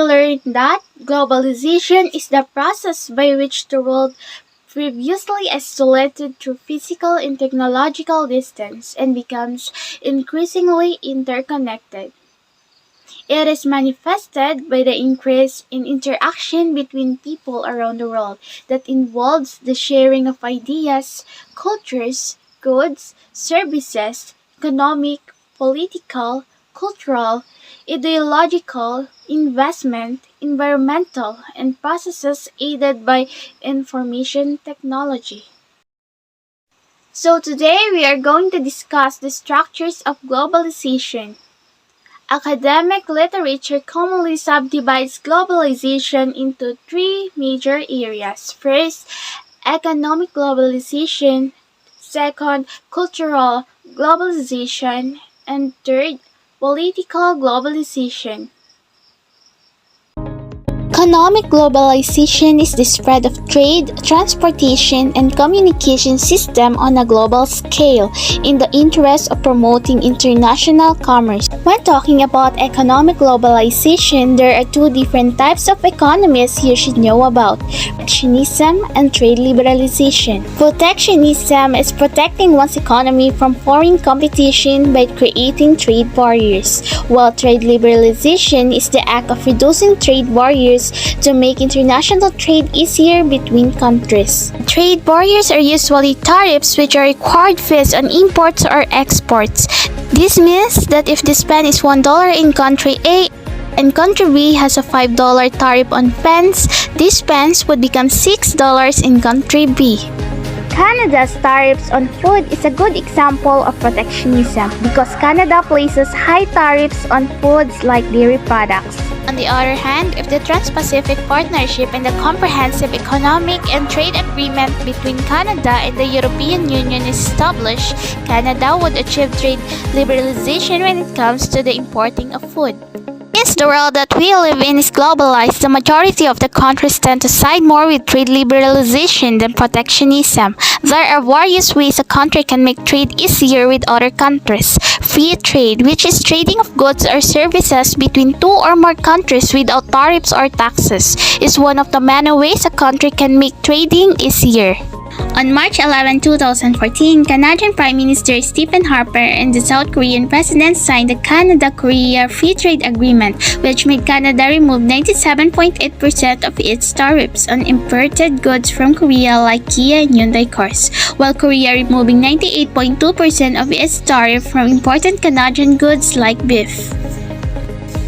learned that globalization is the process by which the world, previously isolated through physical and technological distance, and becomes increasingly interconnected. It is manifested by the increase in interaction between people around the world that involves the sharing of ideas, cultures, goods, services, economic, political, cultural, ideological, investment, environmental, and processes aided by information technology. So today we are going to discuss the structures of globalization. Academic literature commonly subdivides globalization into three major areas. First, economic globalization. Second, cultural globalization. And third, political globalization. Economic globalization is the spread of trade, transportation, and communication system on a global scale in the interest of promoting international commerce. When talking about economic globalization, there are two different types of economies you should know about: protectionism and trade liberalization. Protectionism is protecting one's economy from foreign competition by creating trade barriers, while trade liberalization is the act of reducing trade barriers to make international trade easier between countries. Trade barriers are usually tariffs, which are required fees on imports or exports. This means that if the spend is $1 in country A and country B has a $5 tariff on pens, these pens would become $6 in country B. Canada's tariffs on food is a good example of protectionism because Canada places high tariffs on foods like dairy products. On the other hand, if the Trans-Pacific Partnership and the Comprehensive Economic and Trade Agreement between Canada and the European Union is established, Canada would achieve trade liberalization when it comes to the importing of food. Since the world that we live in is globalized, the majority of the countries tend to side more with trade liberalization than protectionism. There are various ways a country can make trade easier with other countries. Free trade, which is trading of goods or services between two or more countries without tariffs or taxes, is one of the many ways a country can make trading easier. On March 11, 2014, Canadian Prime Minister Stephen Harper and the South Korean President signed the Canada-Korea Free Trade Agreement, which made Canada remove 97.8% of its tariffs on imported goods from Korea like Kia and Hyundai cars, while Korea removing 98.2% of its tariff from imported Canadian goods like beef.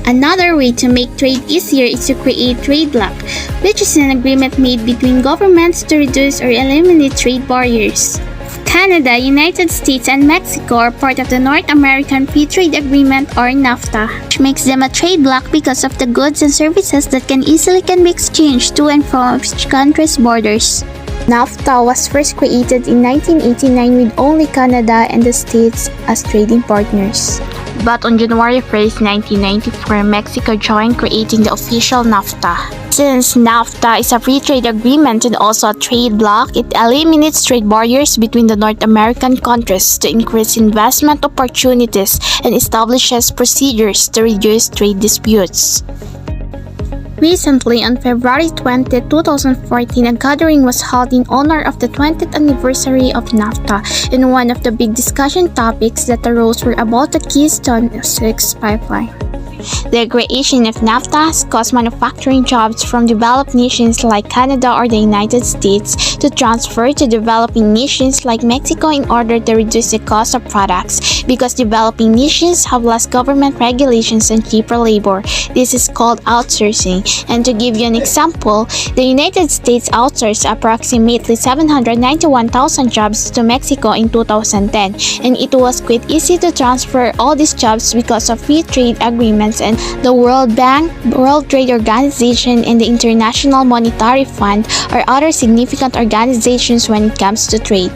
Another way to make trade easier is to create trade bloc, which is an agreement made between governments to reduce or eliminate trade barriers. Canada, United States, and Mexico are part of the North American Free Trade Agreement or NAFTA, which makes them a trade bloc because of the goods and services that can easily be exchanged to and from each country's borders. NAFTA was first created in 1989 with only Canada and the States as trading partners. But on January 1st, 1994, Mexico joined, creating the official NAFTA. Since NAFTA is a free trade agreement and also a trade bloc, it eliminates trade barriers between the North American countries to increase investment opportunities and establishes procedures to reduce trade disputes. Recently, on February 20, 2014, a gathering was held in honor of the 20th anniversary of NAFTA, and one of the big discussion topics that arose were about the Keystone 6 pipeline. The creation of NAFTA has caused manufacturing jobs from developed nations like Canada or the United States to transfer to developing nations like Mexico in order to reduce the cost of products, because developing nations have less government regulations and cheaper labor. This is called outsourcing. And to give you an example, the United States outsourced approximately 791,000 jobs to Mexico in 2010, and it was quite easy to transfer all these jobs because of free trade agreements and the World Bank, World Trade Organization, and the International Monetary Fund are other significant organizations when it comes to trade.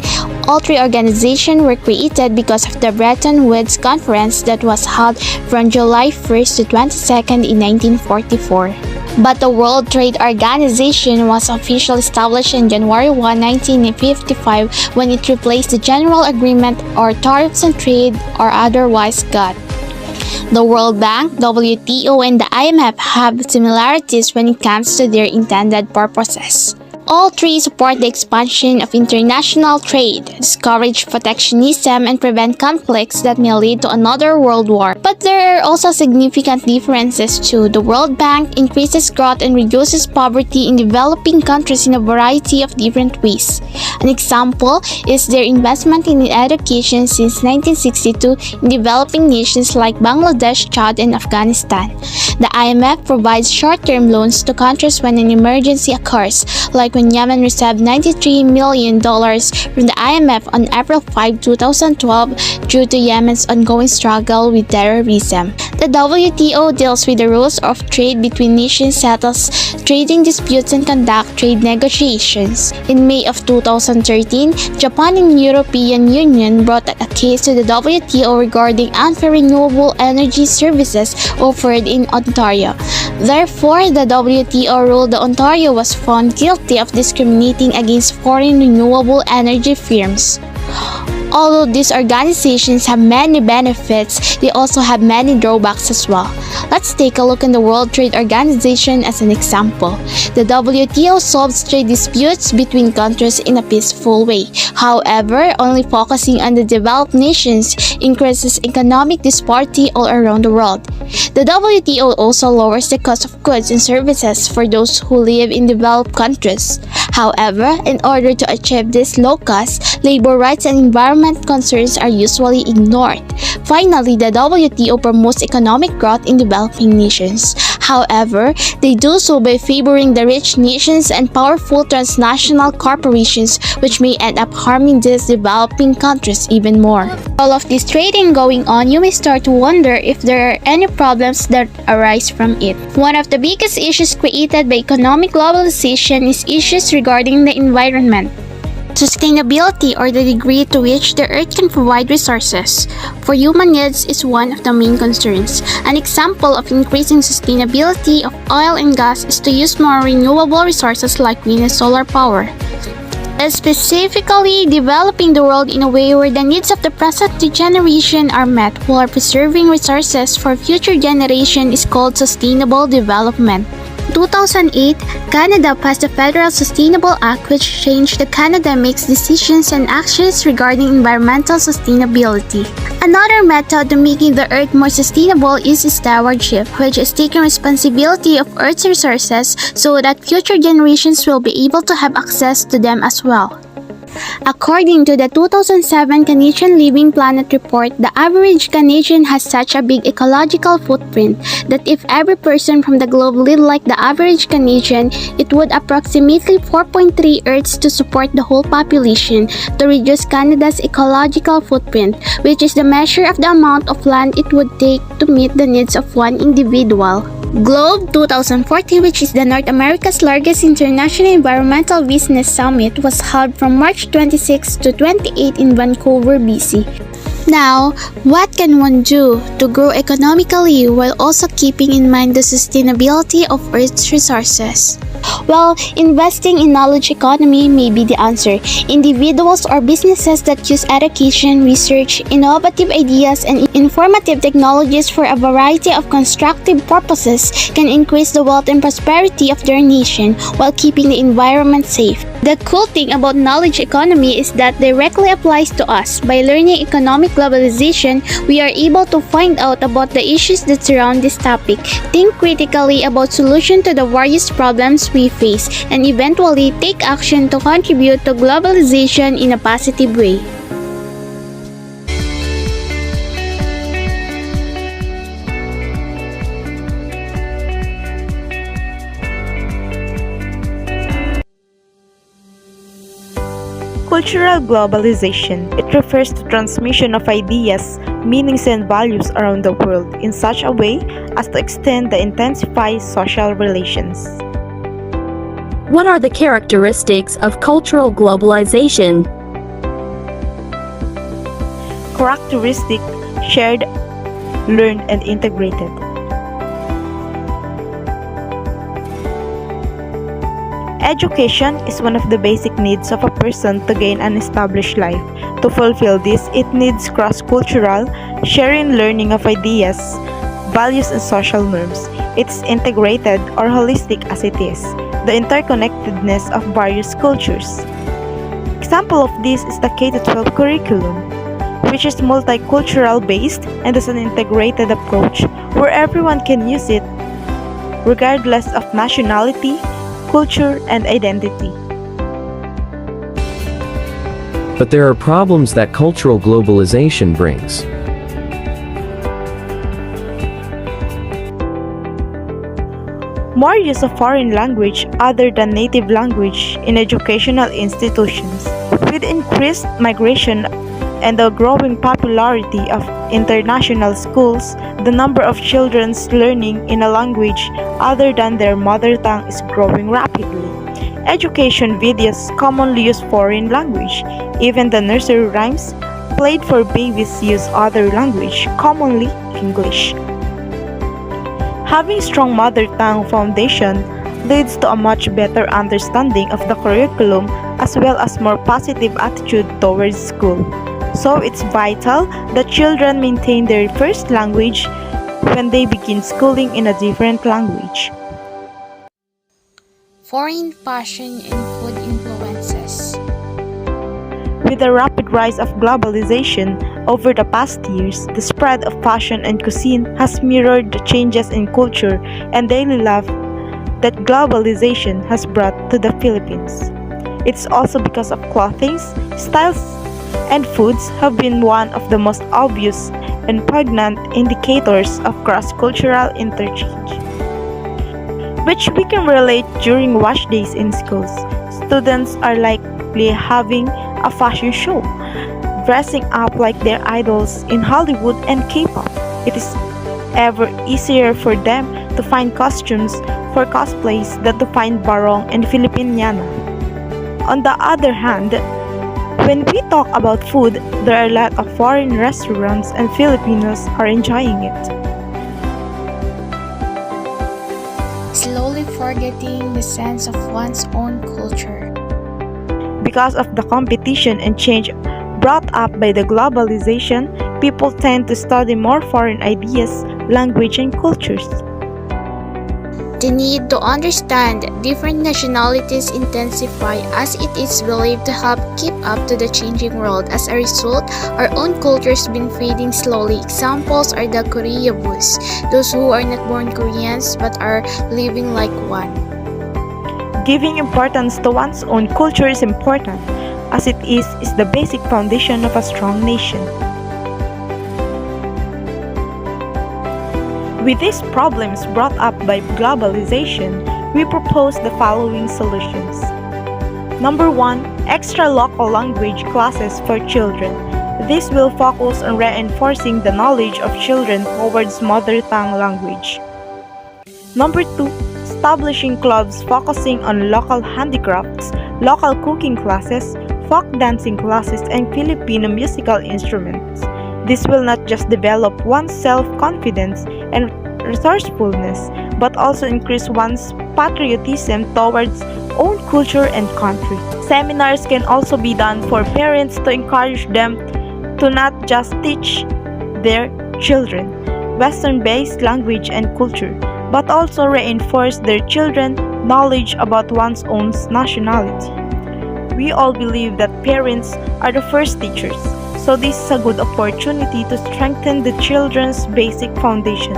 All three organizations were created because of the Bretton Woods Conference that was held from July 1st to 22nd in 1944. But the World Trade Organization was officially established on January 1, 1955 when it replaced the General Agreement or Tariffs on Trade or otherwise GATT. The World Bank, WTO, and the IMF have similarities when it comes to their intended purposes. All three support the expansion of international trade, discourage protectionism, and prevent conflicts that may lead to another world war. But there are also significant differences too. The World Bank increases growth and reduces poverty in developing countries in a variety of different ways. An example is their investment in education since 1962 in developing nations like Bangladesh, Chad, and Afghanistan. The IMF provides short-term loans to countries when an emergency occurs, like when Yemen received $93 million from the IMF on April 5, 2012 due to Yemen's ongoing struggle with terrorism. The WTO deals with the rules of trade between nations, settles trading disputes, and conduct trade negotiations. In May of 2013, Japan and European Union brought a case to the WTO regarding unfair renewable energy services offered in Ontario. Therefore, the WTO ruled that Ontario was found guilty of discriminating against foreign renewable energy firms. Although these organizations have many benefits, they also have many drawbacks as well. Let's take a look at the World Trade Organization as an example. The WTO solves trade disputes between countries in a peaceful way. However, only focusing on the developed nations increases economic disparity all around the world. The WTO also lowers the cost of goods and services for those who live in developed countries. However, in order to achieve this low cost, labor rights and environment concerns are usually ignored. Finally, the WTO promotes economic growth in developing nations. However, they do so by favoring the rich nations and powerful transnational corporations, which may end up harming these developing countries even more. All of this trading going on, you may start to wonder if there are any problems that arise from it. One of the biggest issues created by economic globalization is issues regarding the environment. Sustainability, or the degree to which the earth can provide resources for human needs, is one of the main concerns. An example of increasing sustainability of oil and gas is to use more renewable resources like wind and solar power. Specifically, developing the world in a way where the needs of the present generation are met while preserving resources for future generation is called sustainable development. In 2008, Canada passed the Federal Sustainable Act, which changed the Canada makes decisions and actions regarding environmental sustainability. Another method to making the earth more sustainable is stewardship, which is taking responsibility of earth's resources so that future generations will be able to have access to them as well. According to the 2007 Canadian Living Planet report, the average Canadian has such a big ecological footprint that if every person from the globe lived like the average Canadian, it would approximately 4.3 Earths to support the whole population to reduce Canada's ecological footprint, which is the measure of the amount of land it would take to meet the needs of one individual. Globe 2040, which is the North America's largest international environmental business summit, was held from March 26 to 28 in Vancouver, BC. Now, what can one do to grow economically while also keeping in mind the sustainability of Earth's resources? Well, investing in knowledge economy may be the answer. Individuals or businesses that use education, research, innovative ideas, and informative technologies for a variety of constructive purposes can increase the wealth and prosperity of their nation while keeping the environment safe. The cool thing about knowledge economy is that directly applies to us. By learning economic globalization, we are able to find out about the issues that surround this topic, think critically about solutions to the various problems we face, and eventually take action to contribute to globalization in a positive way. Cultural globalization. It refers to transmission of ideas, meanings, and values around the world in such a way as to extend and intensify social relations. What are the characteristics of cultural globalization? Characteristic: shared, learned, and integrated. Education is one of the basic needs of a person to gain an established life. To fulfill this, it needs cross-cultural, sharing learning of ideas, values, and social norms. It's integrated or holistic as it is, the interconnectedness of various cultures. Example of this is the K-12 curriculum, which is multicultural based and has an integrated approach where everyone can use it regardless of nationality, culture, and identity. But there are problems that cultural globalization brings. More use of foreign language other than native language in educational institutions. With increased migration and the growing popularity of international schools, the number of children learning in a language other than their mother tongue is growing rapidly. Education videos commonly use foreign language. Even the nursery rhymes played for babies use other language, commonly English. Having strong mother tongue foundation leads to a much better understanding of the curriculum as well as more positive attitude towards school. So it's vital that children maintain their first language when they begin schooling in a different language. Foreign fashion and food influences. With the rapid rise of globalization over the past years, the spread of fashion and cuisine has mirrored the changes in culture and daily life that globalization has brought to the Philippines. It's also because of clothing, styles, and foods have been one of the most obvious and poignant indicators of cross-cultural interchange, which we can relate during wash days in schools. Students are likely having a fashion show, dressing up like their idols in Hollywood and K-pop. It is ever easier for them to find costumes for cosplays than to find barong and Filipiniana. On the other hand, when we talk about food, there are a lot of foreign restaurants and Filipinos are enjoying it. Slowly forgetting the sense of one's own culture. Because of the competition and change brought up by the globalization, people tend to study more foreign ideas, language, and cultures. The need to understand different nationalities intensify as it is believed to help keep up to the changing world. As a result, our own culture has been fading slowly. Examples are the Koreabus, those who are not born Koreans but are living like one. Giving importance to one's own culture is important, as it is the basic foundation of a strong nation. With these problems brought up by globalization, we propose the following solutions. Number 1. Extra local language classes for children. This will focus on reinforcing the knowledge of children towards mother tongue language. Number 2. Establishing clubs focusing on local handicrafts, local cooking classes, folk dancing classes, and Filipino musical instruments. This will not just develop one's self-confidence and resourcefulness, but also increase one's patriotism towards own culture and country. Seminars can also be done for parents to encourage them to not just teach their children Western-based language and culture, but also reinforce their children knowledge about one's own nationality. We all believe that parents are the first teachers, so this is a good opportunity to strengthen the children's basic foundation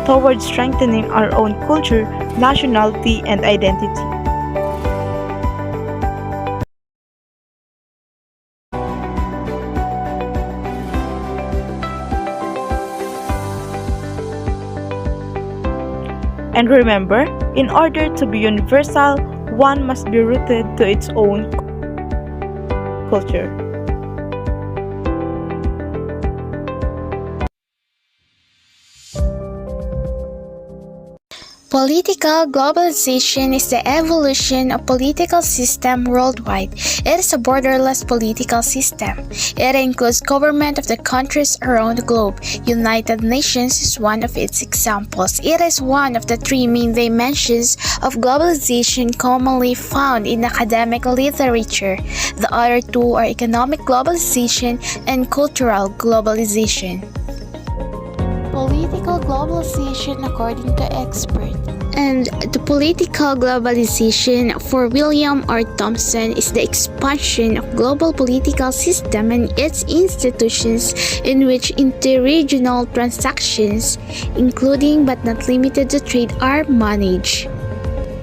towards strengthening our own culture, nationality, and identity. And remember, in order to be universal, one must be rooted to its own culture. Political globalization is the evolution of political system worldwide. It is a borderless political system. It includes government of the countries around the globe. United Nations is one of its examples. It is one of the three main dimensions of globalization commonly found in academic literature. The other two are economic globalization and cultural globalization. Political globalization according to experts. And the political globalization for William R. Thompson is the expansion of global political system and its institutions in which interregional transactions, including but not limited to trade, are managed.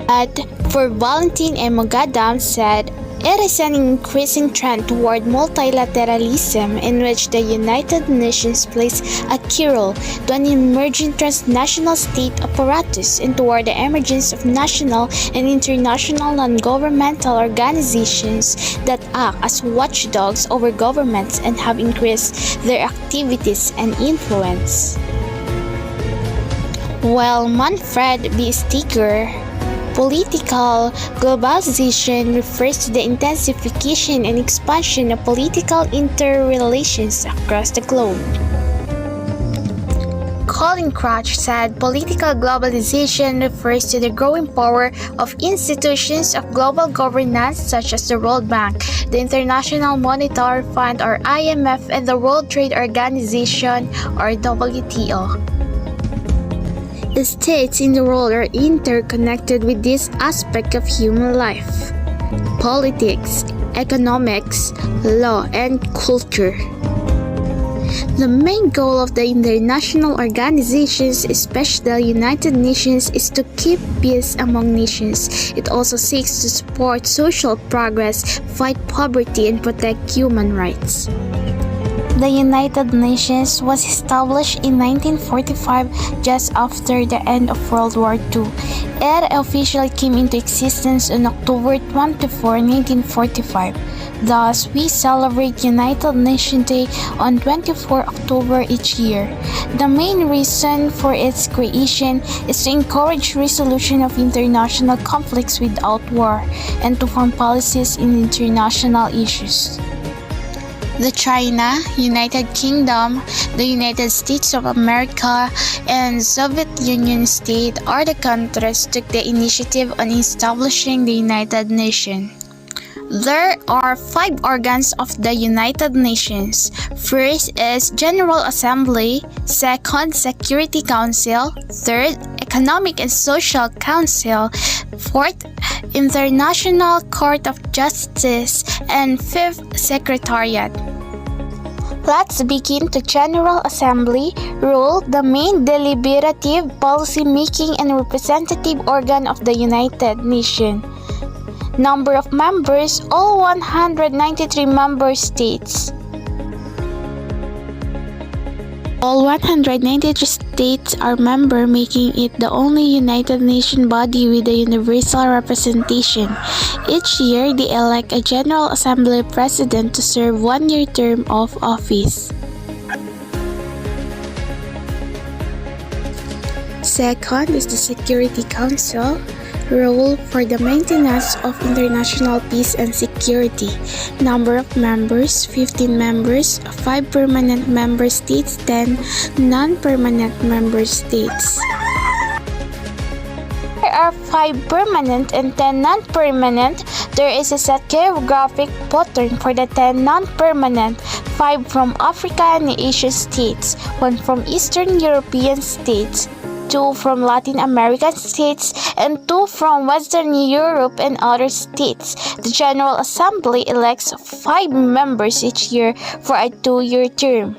But for Valentin M. Mogadam said, it is an increasing trend toward multilateralism in which the United Nations plays a key role to an emerging transnational state apparatus and toward the emergence of national and international non-governmental organizations that act as watchdogs over governments and have increased their activities and influence. While Manfred B. Stiger, political globalization refers to the intensification and expansion of political interrelations across the globe. Colin Crouch said political globalization refers to the growing power of institutions of global governance such as the World Bank, the International Monetary Fund or IMF, and the World Trade Organization or WTO. The states in the world are interconnected with this aspect of human life: politics, economics, law, and culture. The main goal of the international organizations, especially the United Nations, is to keep peace among nations. It also seeks to support social progress, fight poverty, and protect human rights. The United Nations was established in 1945, just after the end of World War II. It officially came into existence on October 24, 1945. Thus, we celebrate United Nations Day on 24 October each year. The main reason for its creation is to encourage resolution of international conflicts without war and to form policies in international issues. The China, United Kingdom, the United States of America, and Soviet Union state are the countries took the initiative on establishing the United Nations. There are 5 organs of the United Nations. First is General Assembly, second, Security Council, third, Economic and Social Council, fourth, International Court of Justice, and fifth, Secretariat. Let's begin to General Assembly, rule, the main deliberative, policy-making, and representative organ of the United Nations. Number of members, all 193 member states. All 193 states are members, making it the only United Nations body with a universal representation. Each year, they elect a General Assembly President to serve 1-year term of office. Second is the Security Council, role for the maintenance of international peace and security. Number of members, 15 members, 5 permanent member states, 10 non-permanent member states. There are 5 permanent and 10 non-permanent. There is a set geographic pattern for the 10 non-permanent, 5 from Africa and Asian states, 1 from Eastern European states, 2 from Latin American states, and 2 from Western Europe and other states. The General Assembly elects 5 members each year for a 2-year term.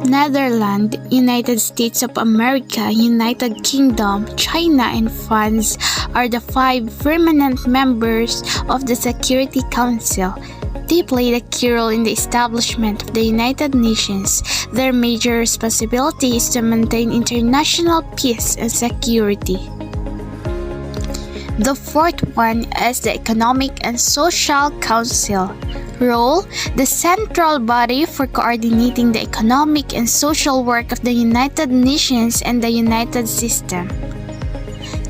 Netherlands, United States of America, United Kingdom, China, and France are the 5 permanent members of the Security Council. They played a key role in the establishment of the United Nations. Their major responsibility is to maintain international peace and security. The fourth one is the Economic and Social Council. Role: the central body for coordinating the economic and social work of the United Nations and the United System.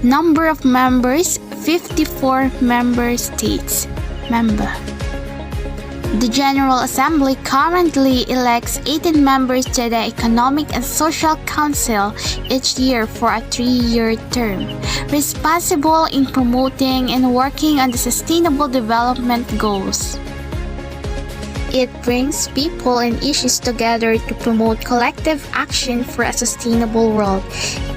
Number of members, 54 member states. Member. The General Assembly currently elects 18 members to the Economic and Social Council each year for a 3-year term, responsible in promoting and working on the Sustainable Development Goals. It brings people and issues together to promote collective action for a sustainable world.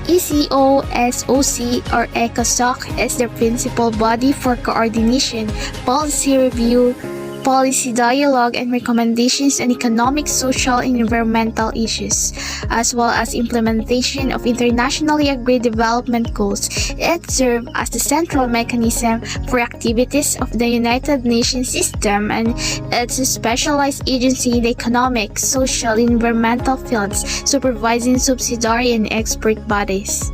ECOSOC or ECOSOC is the principal body for coordination, policy review, policy dialogue, and recommendations on economic, social, and environmental issues, as well as implementation of internationally agreed development goals. It serves as the central mechanism for activities of the United Nations system, and it's a specialized agency in the economic, social, and environmental fields, supervising subsidiary and expert bodies.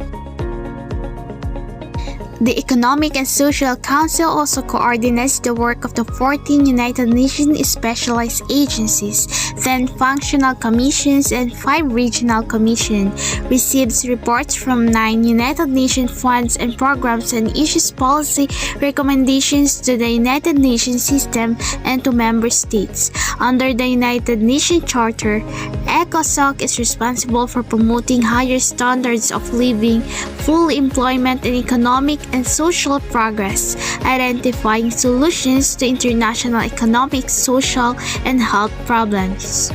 The Economic and Social Council also coordinates the work of the 14 United Nations specialized agencies, 10 functional commissions, and 5 regional commissions, receives reports from 9 United Nations funds and programs, and issues policy recommendations to the United Nations system and to member states. Under the United Nations Charter, ECOSOC is responsible for promoting higher standards of living, full employment, and economic and social progress, identifying solutions to international economic, social, and health problems,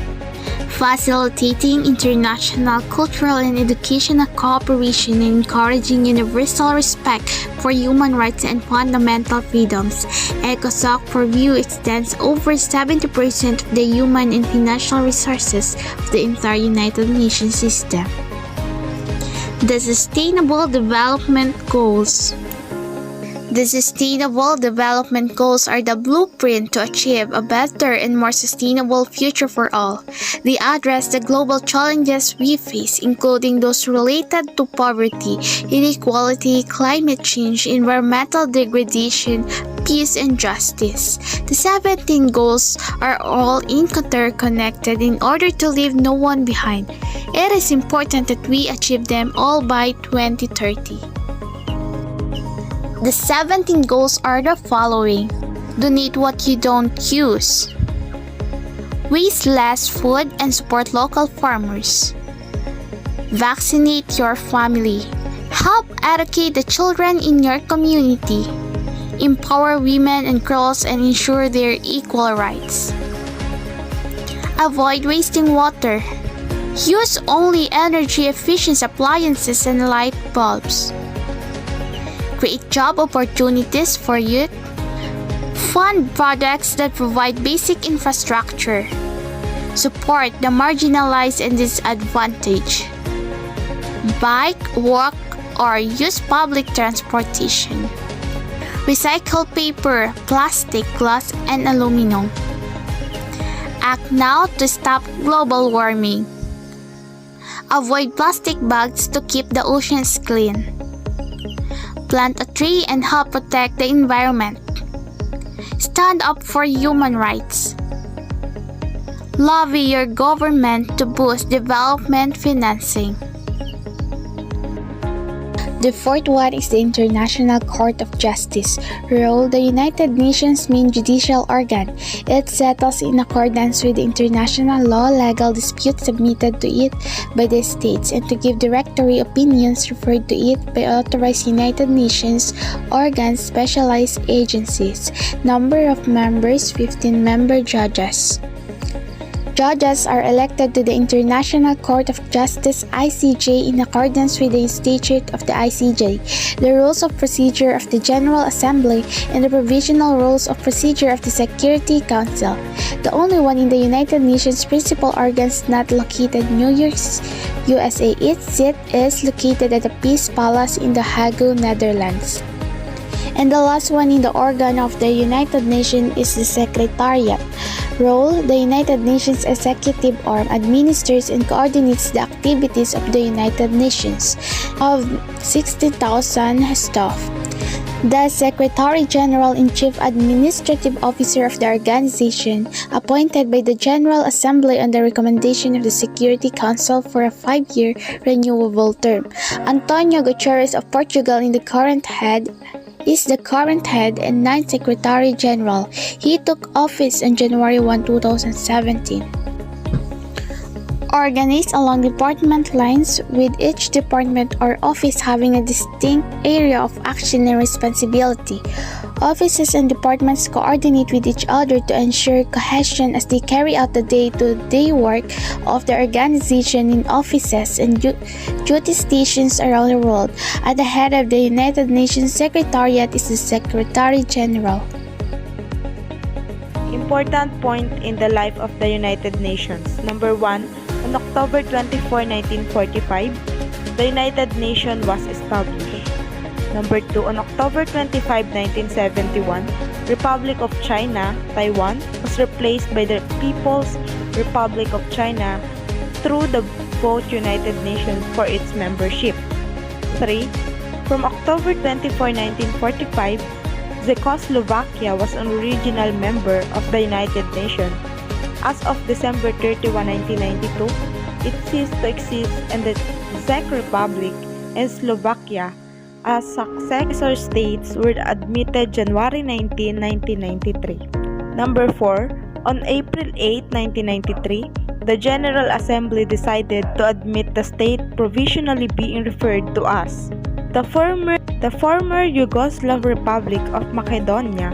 facilitating international cultural and educational cooperation, and encouraging universal respect for human rights and fundamental freedoms. ECOSOC purview extends over 70% of the human and financial resources of the entire United Nations system. The Sustainable Development Goals. The Sustainable Development Goals are the blueprint to achieve a better and more sustainable future for all. They address the global challenges we face, including those related to poverty, inequality, climate change, environmental degradation, peace, and justice. The 17 goals are all interconnected in order to leave no one behind. It is important that we achieve them all by 2030. The 17 goals are the following: donate what you don't use, waste less food and support local farmers, vaccinate your family, help educate the children in your community, empower women and girls and ensure their equal rights, avoid wasting water, use only energy efficient appliances and light bulbs, create job opportunities for youth, fund projects that provide basic infrastructure, support the marginalized and disadvantaged, bike, walk, or use public transportation, recycle paper, plastic, glass, and aluminum. Act now to stop global warming. Avoid plastic bags to keep the oceans clean. Plant a tree and help protect the environment. Stand up for human rights. Lobby your government to boost development financing. The fourth one is the International Court of Justice. Role: the United Nations main judicial organ. It settles in accordance with the international law legal disputes submitted to it by the states, and to give directory opinions referred to it by authorized United Nations organs, specialized agencies. Number of members: 15 member judges. Judges are elected to the International Court of Justice (ICJ) in accordance with the statute of the ICJ, the rules of procedure of the General Assembly, and the provisional rules of procedure of the Security Council. The only one in the United Nations principal organs not located in New York, USA. Its seat is located at the Peace Palace in The Hague, Netherlands. And the last one in the organ of the United Nations is the Secretariat. Role: the United Nations executive arm administers and coordinates the activities of the United Nations of 60,000 staff. The Secretary-General and Chief Administrative Officer of the organization, appointed by the General Assembly on the recommendation of the Security Council for a 5-year renewable term. Antonio Guterres of Portugal is the current head and ninth Secretary General. He took office on January 1, 2017. Organized along department lines, with each department or office having a distinct area of action and responsibility. Offices and departments coordinate with each other to ensure cohesion as they carry out the day-to-day work of the organization in offices and duty stations around the world. At the head of the United Nations Secretariat is the Secretary General. Important point in the life of the United Nations. Number 1, on October 24, 1945, the United Nations was established. Number 2, on October 25, 1971, Republic of China, Taiwan, was replaced by the People's Republic of China through the vote United Nations for its membership. 3, from October 24, 1945, Czechoslovakia was an original member of the United Nations. As of December 31, 1992, it ceased to exist, and the Czech Republic and Slovakia as successor states were admitted January 19, 1993. Number 4, on April 8, 1993, the General Assembly decided to admit the state provisionally being referred to as the former Yugoslav Republic of Macedonia,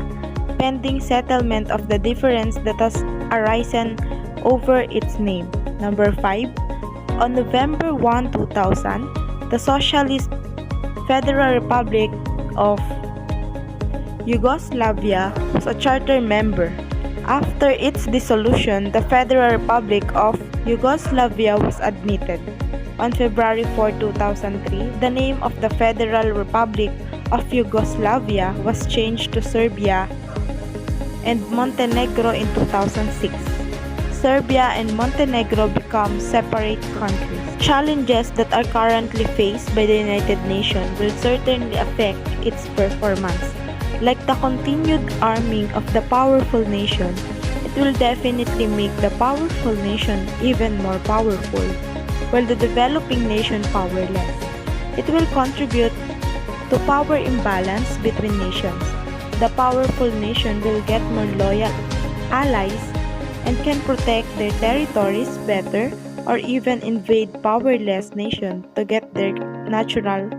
pending settlement of the difference that has arisen over its name. Number 5, on November 1, 2000, the Socialist Federal Republic of Yugoslavia was a charter member. After its dissolution, the Federal Republic of Yugoslavia was admitted. On February 4, 2003, the name of the Federal Republic of Yugoslavia was changed to Serbia and Montenegro in 2006. Serbia and Montenegro become separate countries. Challenges that are currently faced by the United Nations will certainly affect its performance. Like the continued arming of the powerful nation, it will definitely make the powerful nation even more powerful, while the developing nation powerless. It will contribute to power imbalance between nations. The powerful nation will get more loyal allies and can protect their territories better, or even invade powerless nations to get their natural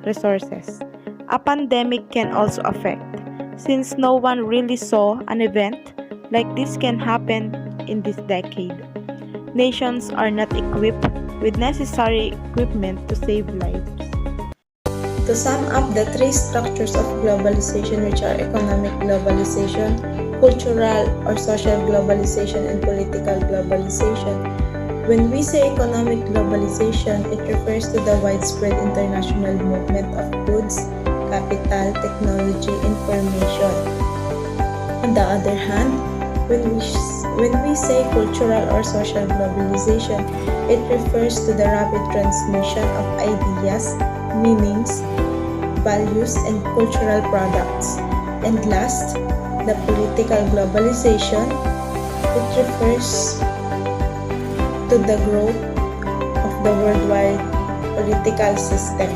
resources. A pandemic can also affect, since no one really saw an event like this can happen in this decade. Nations are not equipped with necessary equipment to save lives. To sum up the three structures of globalization, which are economic globalization, cultural or social globalization, and political globalization. When we say economic globalization, it refers to the widespread international movement of goods, capital, technology, information. On the other hand, when we say cultural or social globalization, it refers to the rapid transmission of ideas, meanings, values, and cultural products. And last, the political globalization, it refers to the growth of the worldwide political system.